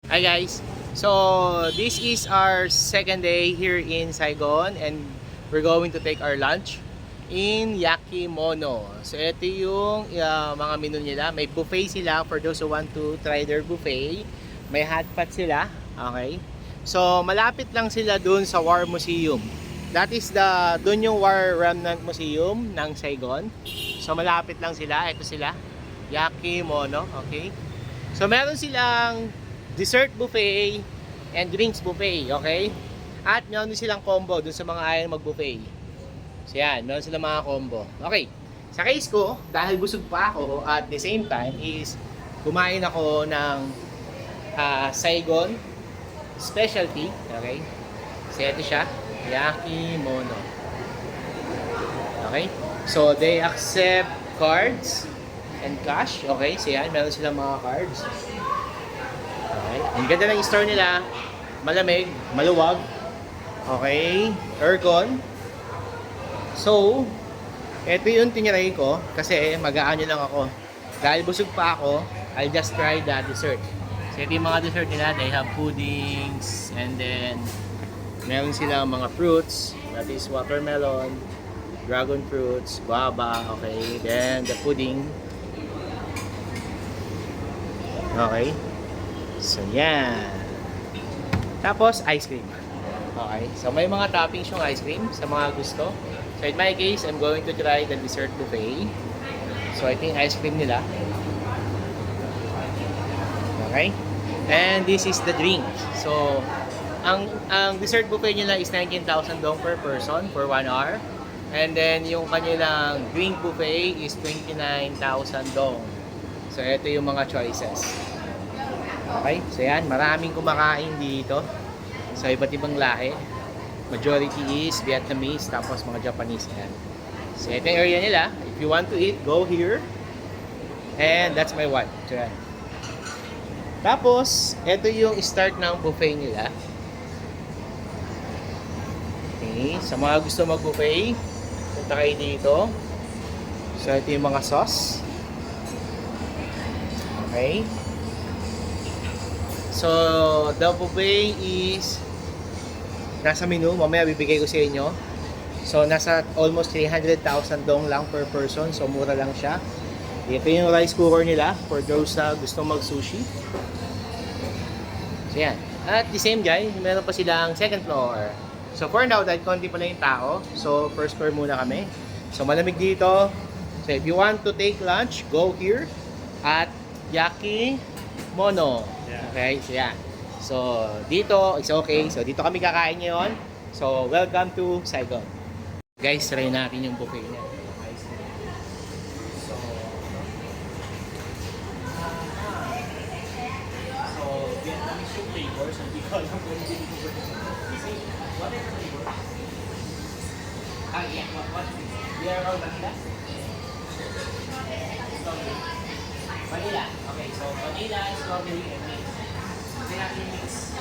Hi guys. So this is our second day here in Saigon and we're going to take our lunch in Yakimono. So ito yung mga menu nila. May buffet sila for those who want to try their buffet. May hot pot sila. Okay. So malapit lang sila dun sa War Museum. That is dun yung War Remnant Museum ng Saigon. So malapit lang sila. Ito sila. Yakimono. Okay. So meron silang dessert buffet and drinks buffet, okay? At meron din silang combo dun sa mga ayaw mag-buffet. So yan, meron silang mga combo. Okay, sa case ko, dahil busog pa ako at the same time is kumain ako ng Saigon specialty, okay? So ito siya, Yakimono. Okay? So they accept cards and cash, okay? So yan, meron silang mga cards. Okay. Ang ganda ng store nila. Malamig, maluwag. Okay. Aircon. So, ito yung tiniray ko kasi mag-aano lang ako. Dahil busog pa ako, I'll just try the dessert. So, ito yung mga dessert nila. They have puddings and then meron silang mga fruits. That is watermelon, dragon fruits, guava. Okay. Then, the pudding. Okay. So, yan. Tapos, ice cream. Okay. So, may mga toppings yung ice cream sa mga gusto. So, in my case, I'm going to try the dessert buffet. So, ito yung ice cream nila. Okay. And this is the drink. So, ang dessert buffet nila is 19,000 dong per person for 1 hour. And then, yung kanilang drink buffet is 29,000 dong. So, ito yung mga choices. Okay, so yan, maraming kumakain dito sa iba't ibang lahi. Majority is Vietnamese, tapos mga Japanese yan. So ito yung area nila. If you want to eat, go here. And that's my wife. So yan. Tapos, ito yung start ng buffet nila. Okay, sa mga gusto mag-buffet, punta kayo dito. So ito yung mga sauce. Okay. So, the buffet is nasa menu, mamaya bibigay ko sa inyo. So, nasa almost 300,000 dong lang per person. So, mura lang siya. Ito yung rice cooker nila for those na gusto mag-sushi. So, yan. At the same guy, meron pa silang second floor. So, for now, dahil konti pa lang yung tao. So, first floor muna kami. So, malamig dito. So, if you want to take lunch, go here at Yakimono. Okay, so yan. So, dito, it's okay. So, dito kami kakain ngayon. So, welcome to Saigon. Guys, try natin yung buffet niya. So, Vietnamese yung flavor. So, hindi ko alam kung hindi ko ba ito. What is the flavor? Yeah. What is this? We are all vanilla? Strawberry. Vanilla. Okay, so vanilla, strawberry, and mix. Hindi natin mix.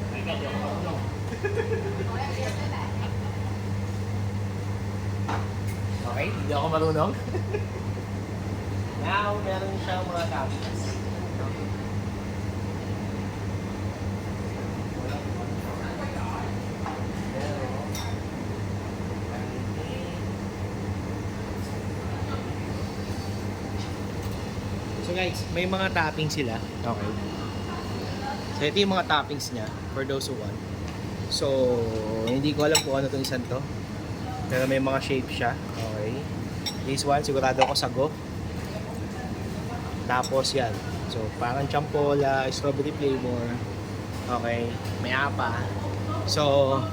Ay, God, yung ako. Okay, hindi ako marunong. Now, meron siyang mga toppings. So guys, may mga toppings sila. Okay. So ito yung mga toppings niya for those who want. So, hindi ko alam kung ano itong isang to. Pero may mga shape siya. Okay. This one, sigurado ako sago. Tapos yan. So, parang champola, strawberry flavor. Okay. May apa. So,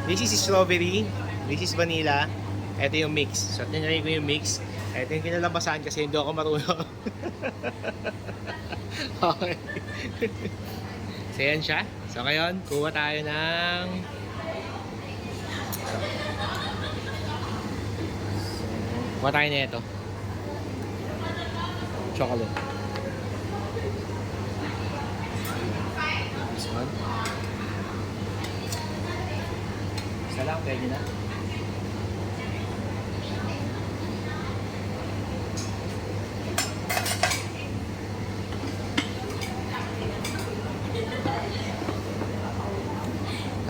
this is strawberry. This is vanilla. Ito yung mix. So, tinry ko yung mix. Ito yung kinalabasan kasi hindi ako marunong. Okay. So, yan siya. So, ngayon, kuha tayo ng kuha tayo na ito. Chocolate. This one. Isa lang, pwede na.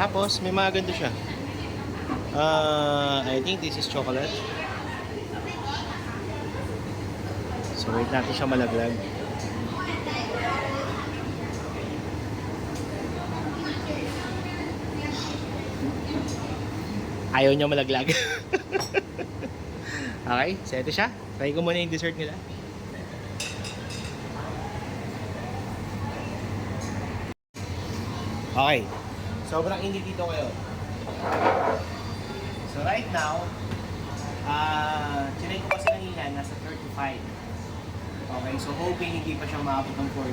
Tapos, may mga ganito siya. I think this is chocolate. So, wait natin siya malaglag. Ayaw niya malaglag. Okay, so ito siya. Try ko muna yung dessert nila. Okay. Sobrang init dito ngayon. So right now, chinay ko kasi kanina, nasa 35. Okay, so hoping hindi pa siya maabot ng 40.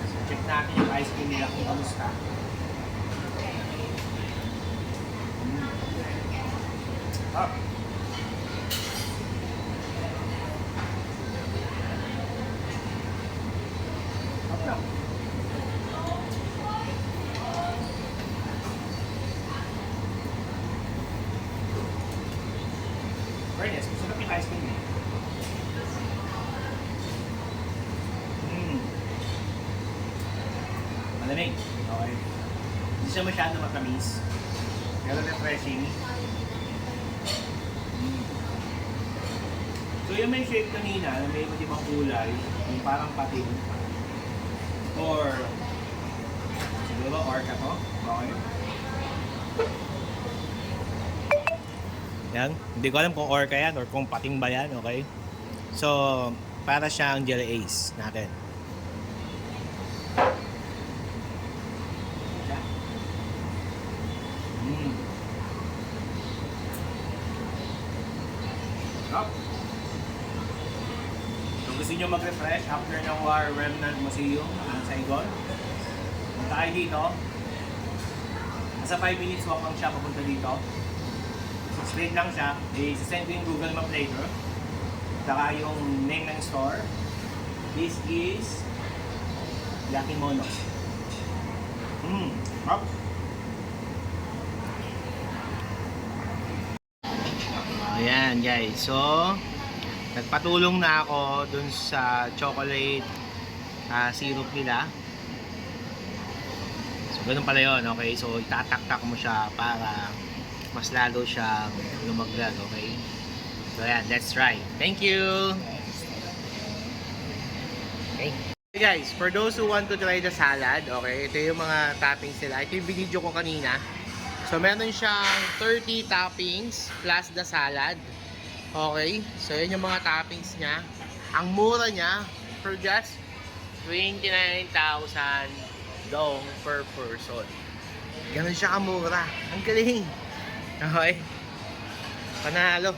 So check natin yung ice cream nila kung kamusta. Ah. Fairness, gusto na yung ice cream eh. Malamig. Okay. Hindi siya masyado matamis. Pero refreshing. So yung may shape kanina, na may iba't ibang kulay, yung parang pating. Or, siguro orca to. Okay. Yan. Hindi ko alam kung orca yan or kung pating ba yan, okay? So, para siyang jelly ace natin. Up. So, gusto nyo mag-refresh after ng War Remnant Museum ng Saigon? Punta kayo dito. Nasa 5 minutes walk lang siya papunta dito. Straight lang siya. I-send ko yung Google Map later. Saka yung name ng store. This is Yakimono. Up. Ayan guys. So, nagpatulong na ako dun sa chocolate syrup nila. So, ganun pala yun. Okay. So, itataktak mo siya para mas lalo siyang lumaglag, okay? So yan, let's try. Thank you! Okay. Hey guys, for those who want to try the salad, okay, ito yung mga toppings nila. Ito yung video ko kanina. So meron siyang 30 toppings plus the salad. Okay, so yan yung mga toppings niya. Ang mura niya, for just 29,000 dong per person. Ganun siya kamura. Ang galing! Okay. Panalo.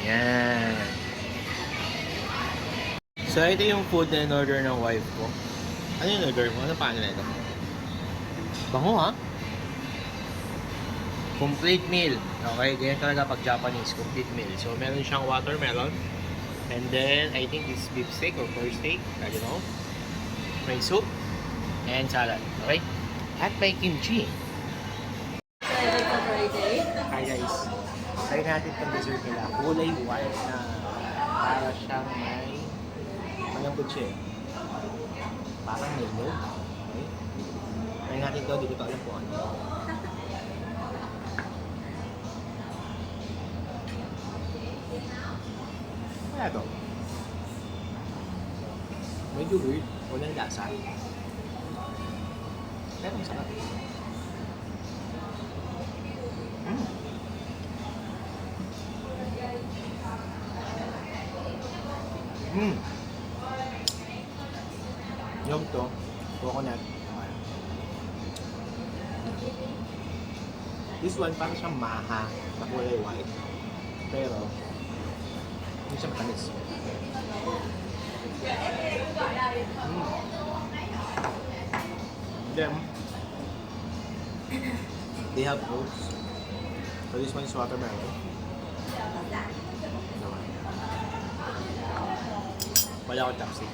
Ayan. So, ito yung food na in-order ng wife ko. Ano yung order mo? Ano paano na ito? Bango ha? Complete meal. Okay, ganyan talaga pag Japanese. Complete meal. So, meron siyang watermelon. And then, I think this beef steak or pork steak. I don't know. May soup. And salad. Okay? At may kimchi. Hi guys, try natin itong dessert nila. Kulay white na para siyang may malambot siya eh. Parang nilog. Okay. Try natin ito, hindi ko ito alam kung ano. Kaya ito. Medyo weird. Walang lasa. Pero masarap. Yung to, coconut. This one parang siyang maha na kulay white. Pero, hindi siya matamis. Then, they have fruits. So this one is watermelon. Wala akong chopstick.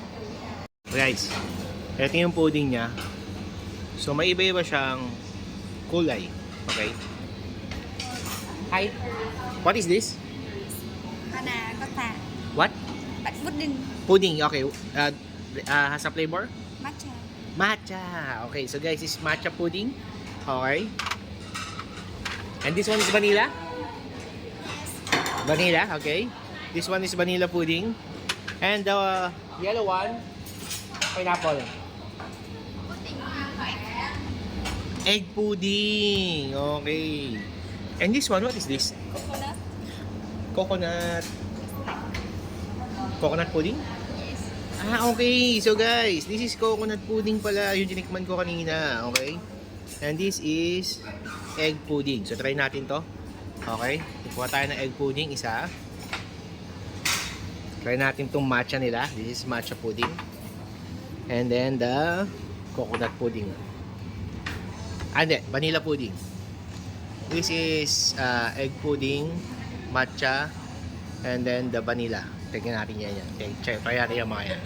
Guys, ito yung pudding niya. So may iba-iba siyang kulay. Okay? Hi. What is this? Cotta. What? Pudding. Pudding. Okay. Has a flavor? Matcha. Matcha. Okay, so guys, this is matcha pudding. Okay. And this one is vanilla? Vanilla, okay. This one is vanilla pudding. And the yellow one, pineapple. Egg pudding. Okay. And this one, what is this? Coconut. Coconut. Coconut pudding? Yes. Ah, okay. So guys, this is coconut pudding pala. Yung tinikman ko kanina. Okay. And this is egg pudding. So try natin to. Okay. Kuha tayo ng egg pudding, isa. Try natin tong matcha nila. This is matcha pudding. And then the coconut pudding. Ah, hindi. Vanilla pudding. This is egg pudding, matcha, and then the vanilla. Tignan natin yan. Try natin yung mga yan.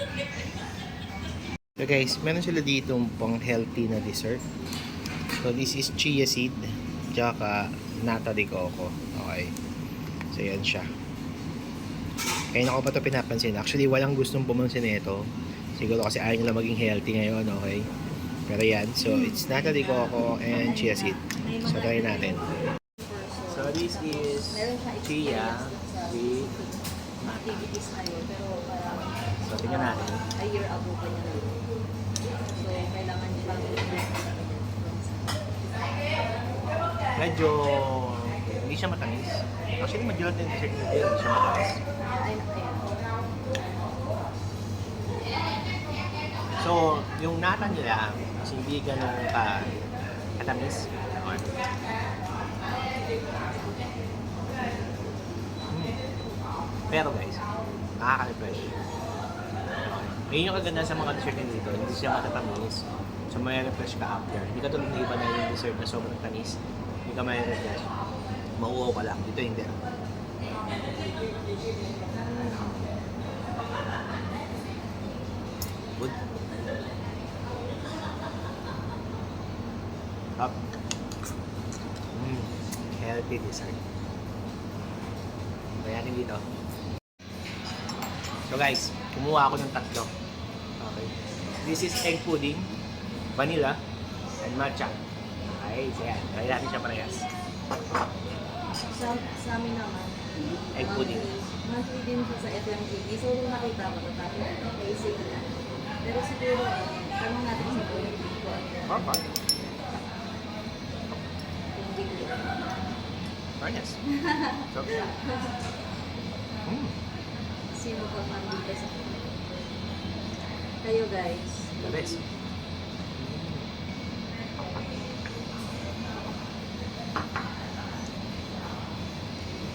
So guys, meron sila dito pang healthy na dessert. So this is chia seed, tsaka nata de coco. Okay. So yan siya. Kaya ako pa ito pinapansin. Actually, walang gustong pumansin nito. Siguro kasi ayaw nila maging healthy ngayon, okay? Pero yan, so it's nata de coco and chia seed. So try natin. So this is chia with activities na yun, pero parang so tingnan natin. a year ago pa niya na yun. So, kailangan niya lang Medyo hindi siya matamis. Actually, magulat din dessert nila. Hindi siya matamis. ay ayan. So, yung nata nila, kasi hindi ganun katamis. Okay. Pero guys, nakaka-refresh. Ayun yung kaganda sa mga dessert nila dito, hindi siya matatamis. So may refresh ka after. Hindi ka tulad ng iba na yung dessert na sobrang tamis. Hindi ka may refresh. Mauuaw ka lang. Dito hindi. Good. Up. Healthy dessert. Bayanin dito. So guys, kumuha ako ng tatlo. Okay. This is egg pudding, vanilla, and matcha. Okay, so yan. Try natin siya parehas. Sa amin naman, Egg pudding. monthly din siya sa FMGD. So, kung nakita ko, tapos basic na. Pero siguro, tanong natin sa community ko. Perfect. Kung weekly. Parehas. So, Sino pa man dito sa kayo guys? the best.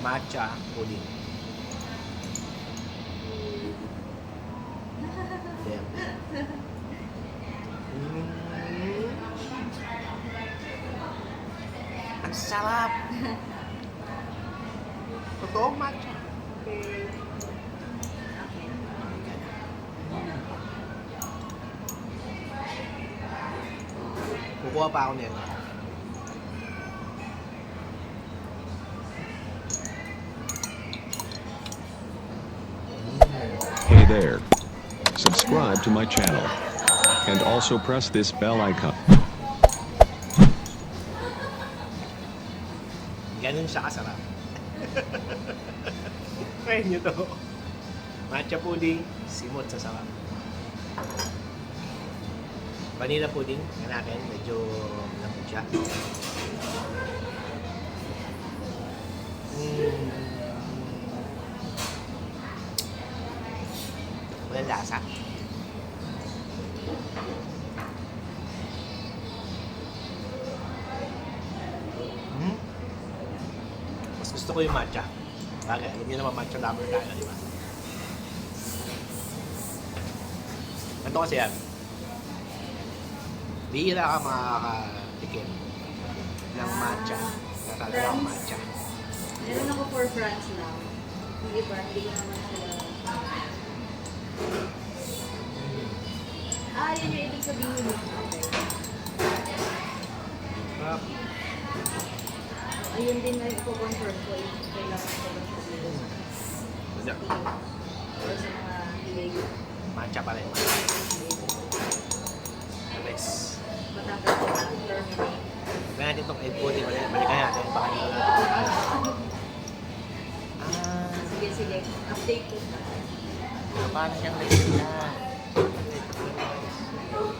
Matcha pudding. Damn. Ang sarap! Totoong matcha. Kukuha pa ako nito. Hey there. Subscribe to my channel. And also press this bell icon. Ganun siya kasarap. Try nyo to. Matcha pudding, simot sa sarap. Vanilla pudding, yan natin, medyo lambot siya. Walang lasa. Mas gusto ko yung matcha. Bagay, alam niyo naman matcha lover tayo, di ba? Ito kasi yan. Bihira ka makakatikim ng matcha. Natatawag matcha. Meron ako for France lang. Yung iba, hindi ko naman sila. Yun yung ibig sabihin. Okay. Ayun din na i-confirm ko yung kailangan ko lang sa dito. Wala. Or sa mga illegal. Matcha pa rin. Sabi. Yes. Matanggal ko na, terminate. Kaya natin itong egg pudding ulit. Balikan natin. Baka hindi ko na Sige, sige. Update ko na. paano siyang nagsimula?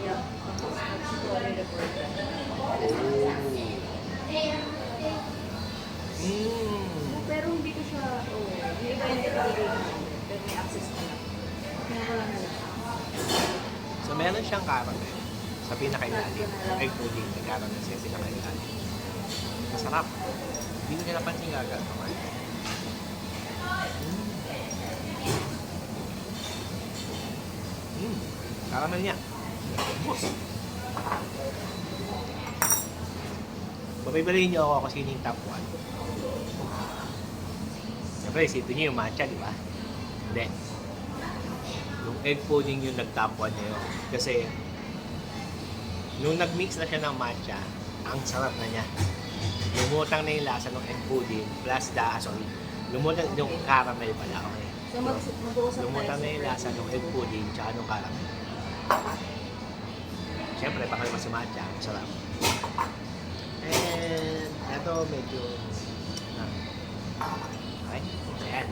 Yeah. Story report ka. Pero hindi ko siya, yung iba hindi ko pero may access ko na. Kaya ko lang nila. So, meron siyang caramel sa pinakailalim. Egg pudding, may caramel sa pinakailalim. Masarap. Hindi ko nila pansin agad. Caramel niya. Bus. Papibalihin niyo ako kasi yung top 1. Siyempre, isipin niyo yung matcha, di ba? Hindi. Yung egg pudding yung nag-top 1 niya yun. Kasi, nung nag-mix na siya ng matcha, ang sarap na niya. Lumutang na yung lasa ng egg pudding plus lumutang yung caramel pala. Okay. So mag-uusap tayo. Lumutang na yung lasa ng egg pudding tsaka ng caramel. Siyempre, pangalawa si matcha, masarap. And, ito medyo okay? Ayan.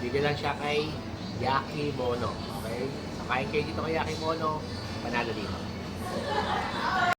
Bigyan lang siya kay Yaki Mono. Okay? So, kain kayo dito kay Yaki Mono, panalo dito.